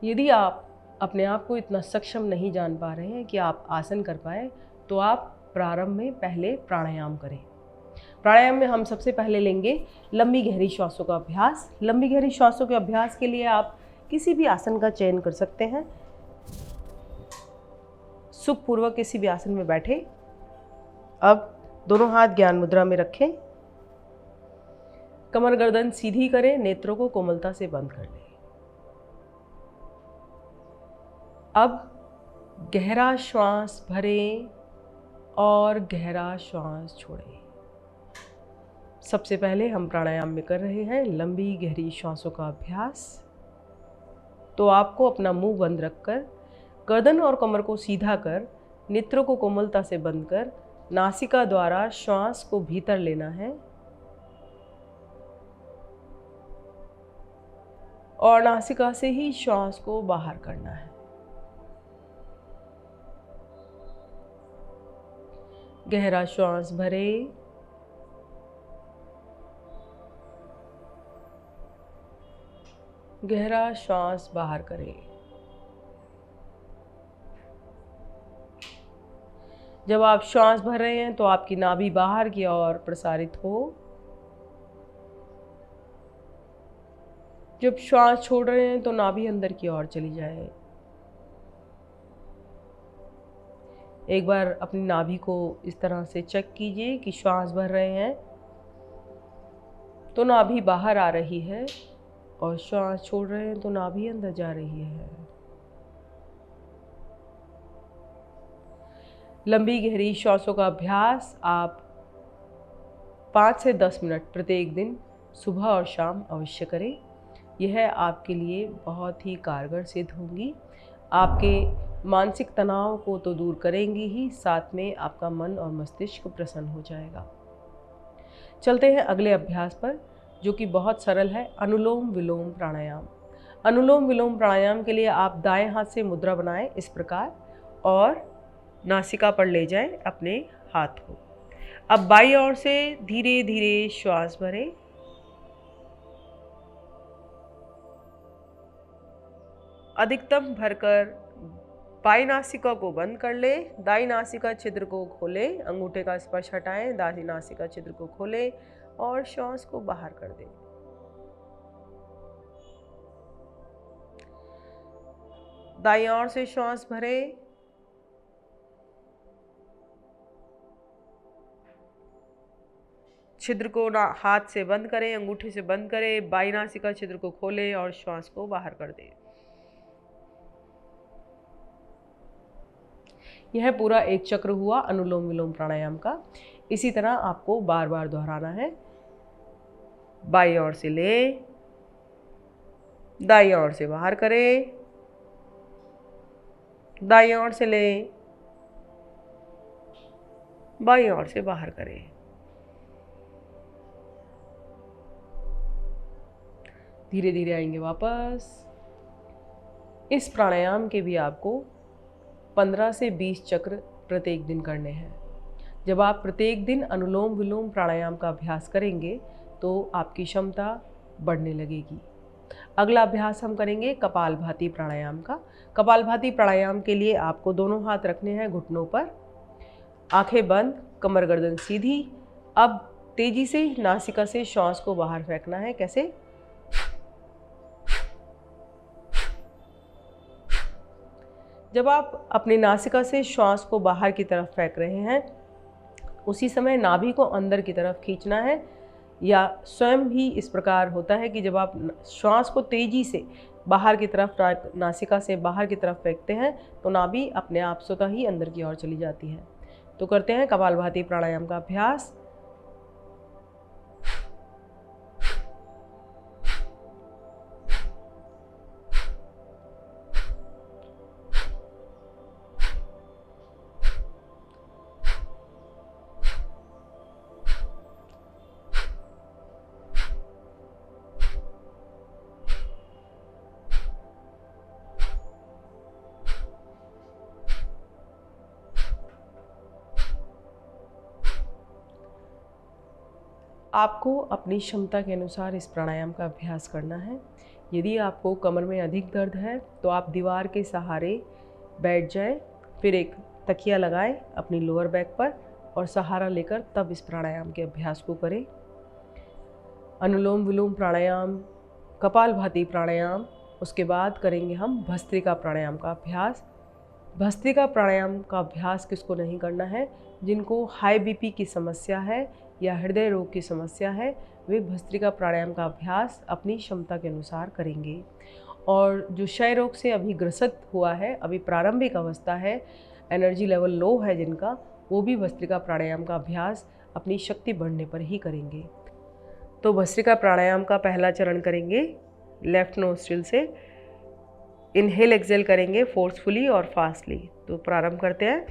यदि आप अपने आप को इतना सक्षम नहीं जान पा रहे हैं कि आप आसन कर पाए, तो आप प्रारंभ में पहले प्राणायाम करें। प्राणायाम में हम सबसे पहले लेंगे लंबी गहरी श्वासों का अभ्यास। लंबी गहरी श्वासों के अभ्यास के लिए आप किसी भी आसन का चयन कर सकते हैं। सुखपूर्वक किसी भी आसन में बैठे। अब दोनों हाथ ज्ञान मुद्रा में रखें। कमर गर्दन सीधी करें, नेत्रों को कोमलता से बंद कर लें। अब गहरा श्वास भरें और गहरा श्वास छोड़ें। सबसे पहले हम प्राणायाम में कर रहे हैं लंबी गहरी श्वासों का अभ्यास। तो आपको अपना मुंह बंद रखकर गर्दन और कमर को सीधा कर नेत्रों को कोमलता से बंद कर नासिका द्वारा श्वास को भीतर लेना है और नासिका से ही श्वास को बाहर करना है। गहरा श्वास भरें, गहरा श्वास बाहर करें। जब आप श्वास भर रहे हैं तो आपकी नाभि बाहर की ओर प्रसारित हो। जब श्वास छोड़ रहे हैं तो नाभि अंदर की ओर चली जाए। एक बार अपनी नाभि को इस तरह से चेक कीजिए कि श्वास भर रहे हैं तो नाभि बाहर आ रही है और श्वास छोड़ रहे हैं तो नाभि अंदर जा रही है। लंबी गहरी श्वासों का अभ्यास आप 5 से 10 मिनट प्रत्येक दिन सुबह और शाम अवश्य करें। यह आपके लिए बहुत ही कारगर सिद्ध होंगी। आपके मानसिक तनाव को तो दूर करेंगी ही, साथ में आपका मन और मस्तिष्क प्रसन्न हो जाएगा। चलते हैं अगले अभ्यास पर, जो कि बहुत सरल है, अनुलोम विलोम प्राणायाम। अनुलोम विलोम प्राणायाम के लिए आप दाएं हाथ से मुद्रा बनाएं इस प्रकार और नासिका पर ले जाएं अपने हाथ को। अब बाईं ओर से धीरे धीरे श्वास भरें। अधिकतम भरकर बाईं नासिका को बंद कर लें। दाईं नासिका छिद्र को खोलें, अंगूठे का स्पर्श हटाएं, दाईं नासिका छिद्र को खोलें और श्वास को बाहर कर दें। दाईं ओर से श्वास भरें। छिद्र को हाथ से बंद करें, अंगूठे से बंद करें, बाईं नासिका छिद्र को खोलें और श्वास को बाहर कर दें। यह पूरा एक चक्र हुआ अनुलोम विलोम प्राणायाम का। इसी तरह आपको बार बार दोहराना है। बाईं ओर से लें, दाईं ओर से बाहर करें, दाईं ओर से लें, बाईं ओर से बाहर करें। धीरे धीरे आएंगे वापस। इस प्राणायाम के भी आपको 15 से 20 चक्र प्रत्येक दिन करने हैं। जब आप प्रत्येक दिन अनुलोम विलोम प्राणायाम का अभ्यास करेंगे तो आपकी क्षमता बढ़ने लगेगी। अगला अभ्यास हम करेंगे कपालभाति प्राणायाम का। कपालभाति प्राणायाम के लिए आपको दोनों हाथ रखने हैं घुटनों पर, आंखें बंद, कमर गर्दन सीधी। अब तेजी से नासिका से श्वास को बाहर फेंकना है। कैसे? जब आप अपनी नासिका से श्वास को बाहर की तरफ फेंक रहे हैं, उसी समय नाभि को अंदर की तरफ खींचना है। या स्वयं भी इस प्रकार होता है कि जब आप श्वास को तेजी से बाहर की तरफ, नासिका से बाहर की तरफ फेंकते हैं तो नाभि अपने आप स्वतः ही अंदर की ओर चली जाती है। तो करते हैं कपालभाति प्राणायाम का अभ्यास। आपको अपनी क्षमता के अनुसार इस प्राणायाम का अभ्यास करना है। यदि आपको कमर में अधिक दर्द है तो आप दीवार के सहारे बैठ जाएं, फिर एक तकिया लगाएं अपनी लोअर बैक पर और सहारा लेकर तब इस प्राणायाम के अभ्यास को करें। अनुलोम विलोम प्राणायाम, कपालभाति प्राणायाम, उसके बाद करेंगे हम भस्त्रिका प्राणायाम का अभ्यास। भस्त्रिका प्राणायाम का अभ्यास किसको नहीं करना है? जिनको हाई बीपी की समस्या है या हृदय रोग की समस्या है, वे भस्त्रिका प्राणायाम का अभ्यास अपनी क्षमता के अनुसार करेंगे। और जो क्षय रोग से अभी ग्रसित हुआ है, अभी प्रारंभिक अवस्था है, एनर्जी लेवल लो है जिनका, वो भी भस्त्रिका प्राणायाम का अभ्यास अपनी शक्ति बढ़ने पर ही करेंगे। तो भस्त्रिका प्राणायाम का पहला चरण करेंगे लेफ्ट नोस्ट्रिल से। इनहेल एक्सेल करेंगे फोर्सफुली और फास्टली। तो प्रारंभ करते हैं।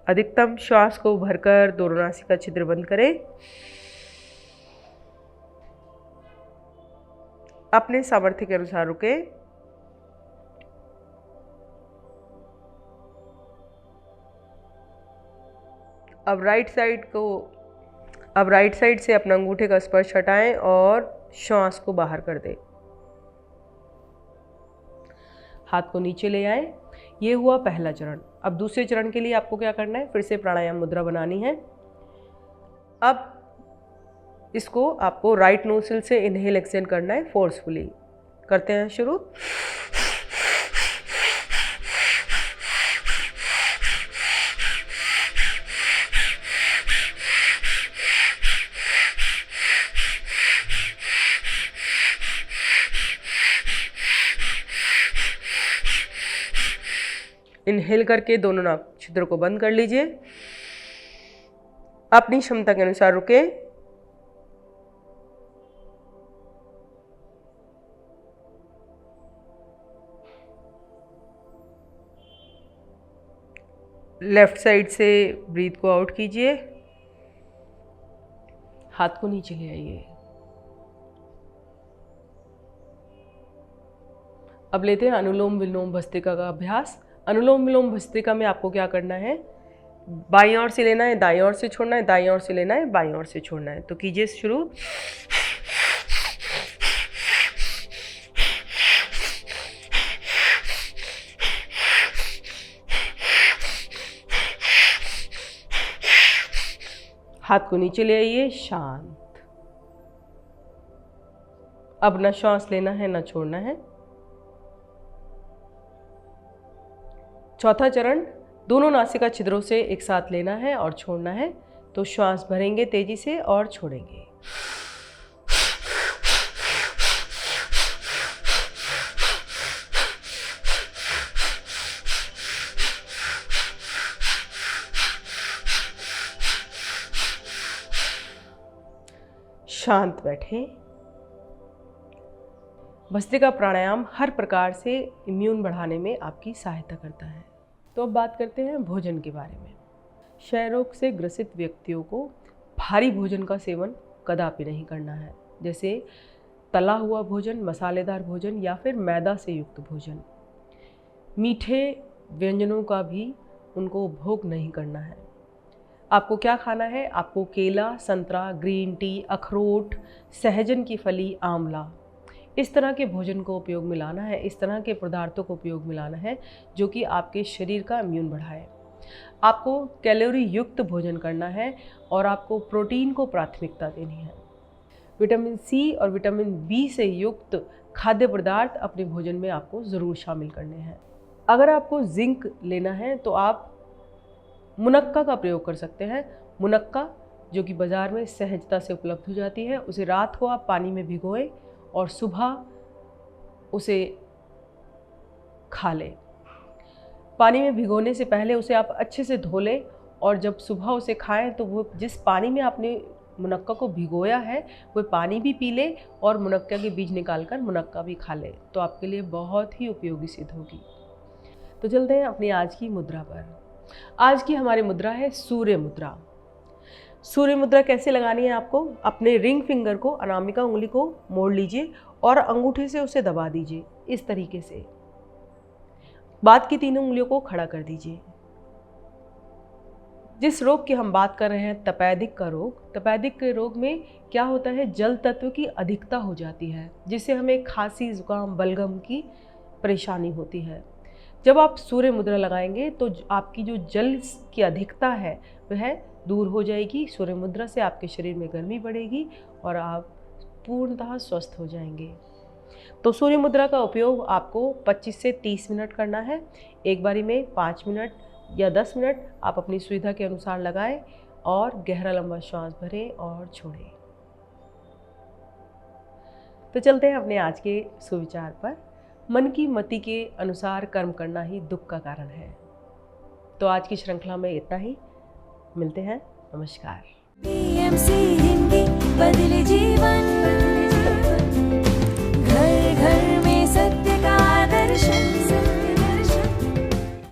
अधिकतम श्वास को भरकर दोनों नासिका छिद्र बंद करें। अपने सामर्थ्य के अनुसार रुकें। अब राइट साइड से अपना अंगूठे का स्पर्श हटाएं और श्वास को बाहर कर दें। हाथ को नीचे ले आएं। ये हुआ पहला चरण। अब दूसरे चरण के लिए आपको क्या करना है? फिर से प्राणायाम मुद्रा बनानी है। अब इसको आपको राइट नोस्ट्रिल से इनहेल एक्सहेल करना है फोर्सफुली। करते हैं शुरू। इनहेल करके दोनों नाक छिद्रों को बंद कर लीजिए। अपनी क्षमता के अनुसार रुके। लेफ्ट साइड से ब्रीथ को आउट कीजिए। हाथ को नीचे ले आइए। अब लेते हैं अनुलोम विलोम भस्त्रिका का अभ्यास। अनुलोम विलोम भस्त्रिका में आपको क्या करना है? बाईं ओर से लेना है, दाईं ओर से छोड़ना है, दाईं ओर से लेना है, बाईं ओर से छोड़ना है। तो कीजिए शुरू। हाथ को नीचे ले आइए, शांत। अब ना श्वास लेना है ना छोड़ना है। चौथा चरण, दोनों नासिका छिद्रों से एक साथ लेना है और छोड़ना है। तो श्वास भरेंगे तेजी से और छोड़ेंगे। शांत बैठें। भस्त्रिका प्राणायाम हर प्रकार से इम्यून बढ़ाने में आपकी सहायता करता है। तो अब बात करते हैं भोजन के बारे में। क्षय रोग से ग्रसित व्यक्तियों को भारी भोजन का सेवन कदापि नहीं करना है, जैसे तला हुआ भोजन, मसालेदार भोजन या फिर मैदा से युक्त भोजन। मीठे व्यंजनों का भी उनको भोग नहीं करना है। आपको क्या खाना है? आपको केला, संतरा, ग्रीन टी, अखरोट, सहजन की फली, आंवला, इस तरह के भोजन को उपयोग में लाना है। इस तरह के पदार्थों को उपयोग में लाना है जो कि आपके शरीर का इम्यून बढ़ाए। आपको कैलोरी युक्त भोजन करना है और आपको प्रोटीन को प्राथमिकता देनी है। विटामिन सी और विटामिन बी से युक्त खाद्य पदार्थ अपने भोजन में आपको ज़रूर शामिल करने हैं। अगर आपको जिंक लेना है तो आप मुनक्का का प्रयोग कर सकते हैं। मुनक्का जो कि बाज़ार में सहजता से उपलब्ध हो जाती है, उसे रात को आप पानी में भिगोएं और सुबह उसे खा लें। पानी में भिगोने से पहले उसे आप अच्छे से धो लें और जब सुबह उसे खाएं तो वो जिस पानी में आपने मुनक्का को भिगोया है वो पानी भी पी ले और मुनक्का के बीज निकालकर मुनक्का भी खा ले, तो आपके लिए बहुत ही उपयोगी सिद्ध होगी। तो चलते हैं अपनी आज की मुद्रा पर। आज की हमारी मुद्रा है सूर्य मुद्रा। सूर्य मुद्रा कैसे लगानी है आपको? अपने रिंग फिंगर को, अनामिका उंगली को मोड़ लीजिए और अंगूठे से उसे दबा दीजिए इस तरीके से। बाद की तीनों उंगलियों को खड़ा कर दीजिए। जिस रोग की हम बात कर रहे हैं, तपेदिक का रोग, तपेदिक के रोग में क्या होता है, जल तत्व की अधिकता हो जाती है, जिससे हमें खांसी, जुकाम, बलगम की परेशानी होती है। जब आप सूर्य मुद्रा लगाएंगे तो आपकी जो जल की अधिकता है वह दूर हो जाएगी। सूर्य मुद्रा से आपके शरीर में गर्मी बढ़ेगी और आप पूर्णतः स्वस्थ हो जाएंगे। तो सूर्य मुद्रा का उपयोग आपको 25 से 30 मिनट करना है। एक बारी में 5 मिनट या 10 मिनट आप अपनी सुविधा के अनुसार लगाएं और गहरा लंबा श्वास भरें और छोड़ें। तो चलते हैं अपने आज के सुविचार पर। मन की मति के अनुसार कर्म करना ही दुख का कारण है। तो आज की श्रृंखला में इतना ही। मिलते हैं। नमस्कार। PMC हिंदी बदले जीवन।